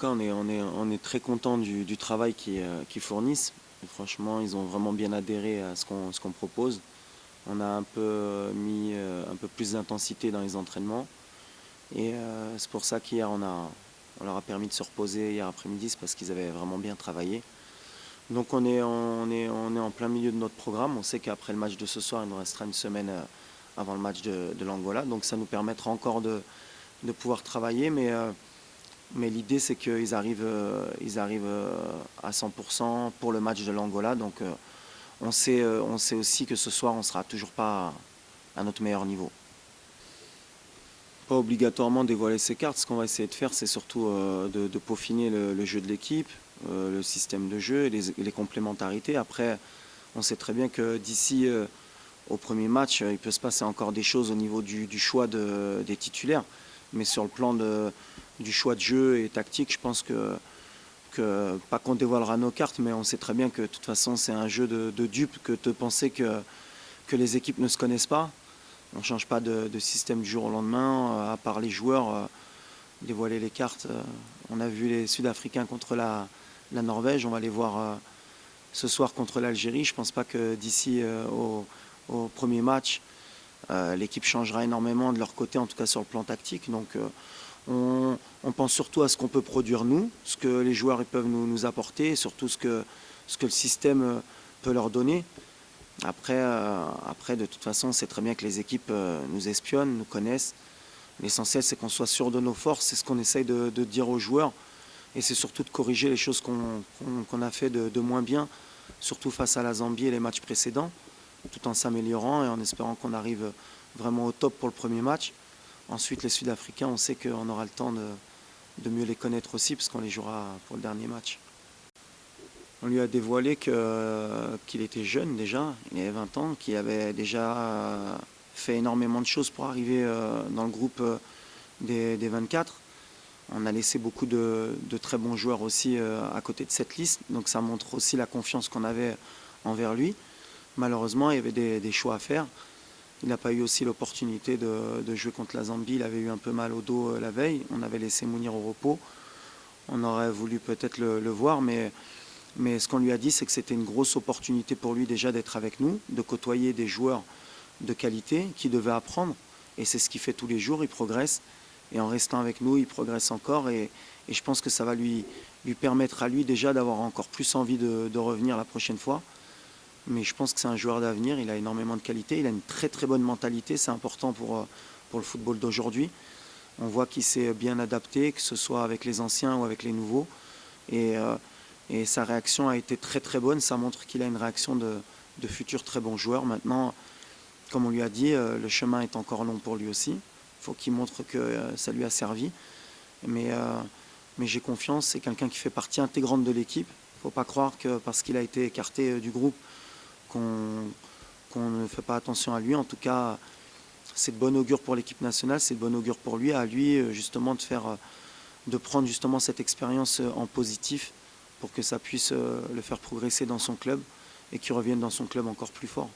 On est très content du travail qu'ils fournissent. Et franchement, ils ont vraiment bien adhéré à ce qu'on propose. On a un peu mis un peu plus d'intensité dans les entraînements. Et c'est pour ça qu'hier, on leur a permis de se reposer hier après-midi, c'est parce qu'ils avaient vraiment bien travaillé. Donc on est en plein milieu de notre programme. On sait qu'après le match de ce soir, il nous restera une semaine avant le match de l'Angola. Donc ça nous permettra encore de pouvoir travailler. Mais l'idée, c'est qu'ils arrivent à 100% pour le match de l'Angola. Donc on sait aussi que ce soir, on ne sera toujours pas à notre meilleur niveau. Pas obligatoirement dévoiler ses cartes. Ce qu'on va essayer de faire, c'est surtout de peaufiner le jeu de l'équipe, le système de jeu et les complémentarités. Après, on sait très bien que d'ici au premier match, il peut se passer encore des choses au niveau du choix des titulaires. Mais sur le plan du choix de jeu et tactique, je pense pas qu'on dévoilera nos cartes, mais on sait très bien que de toute façon, c'est un jeu de dupes que de penser que les équipes ne se connaissent pas. On ne change pas de système du jour au lendemain, à part les joueurs, dévoiler les cartes. On a vu les Sud-Africains contre la Norvège, on va les voir ce soir contre l'Algérie. Je ne pense pas que d'ici au premier match, l'équipe changera énormément de leur côté, en tout cas sur le plan tactique. Donc on pense surtout à ce qu'on peut produire nous, ce que les joueurs peuvent nous apporter, et surtout ce que le système peut leur donner. Après, de toute façon, c'est très bien que les équipes nous espionnent, nous connaissent. L'essentiel, c'est qu'on soit sûr de nos forces. C'est ce qu'on essaye de dire aux joueurs. Et c'est surtout de corriger les choses qu'on a fait de moins bien, surtout face à la Zambie et les matchs précédents, tout en s'améliorant et en espérant qu'on arrive vraiment au top pour le premier match. Ensuite, les Sud-Africains, on sait qu'on aura le temps de mieux les connaître aussi, parce qu'on les jouera pour le dernier match. On lui a dévoilé qu'il était jeune déjà, il avait 20 ans, qu'il avait déjà fait énormément de choses pour arriver dans le groupe des 24. On a laissé beaucoup de très bons joueurs aussi à côté de cette liste, donc ça montre aussi la confiance qu'on avait envers lui. Malheureusement, il y avait des choix à faire. Il n'a pas eu aussi l'opportunité de jouer contre la Zambie, il avait eu un peu mal au dos la veille. On avait laissé Mounir au repos. On aurait voulu peut-être le voir, mais ce qu'on lui a dit, c'est que c'était une grosse opportunité pour lui déjà d'être avec nous, de côtoyer des joueurs de qualité qui devaient apprendre. Et c'est ce qu'il fait tous les jours, il progresse. Et en restant avec nous, il progresse encore. Et je pense que ça va lui permettre à lui déjà d'avoir encore plus envie de revenir la prochaine fois. Mais je pense que c'est un joueur d'avenir, il a énormément de qualité, il a une très très bonne mentalité, c'est important pour le football d'aujourd'hui. On voit qu'il s'est bien adapté, que ce soit avec les anciens ou avec les nouveaux. Et sa réaction a été très très bonne, ça montre qu'il a une réaction de futur très bon joueur. Maintenant, comme on lui a dit, le chemin est encore long pour lui aussi. Il faut qu'il montre que ça lui a servi. Mais j'ai confiance, c'est quelqu'un qui fait partie intégrante de l'équipe. Il ne faut pas croire que parce qu'il a été écarté du groupe, qu'on ne fait pas attention à lui. En tout cas, c'est de bon augure pour l'équipe nationale, c'est de bon augure pour lui, à lui justement de prendre justement cette expérience en positif pour que ça puisse le faire progresser dans son club et qu'il revienne dans son club encore plus fort.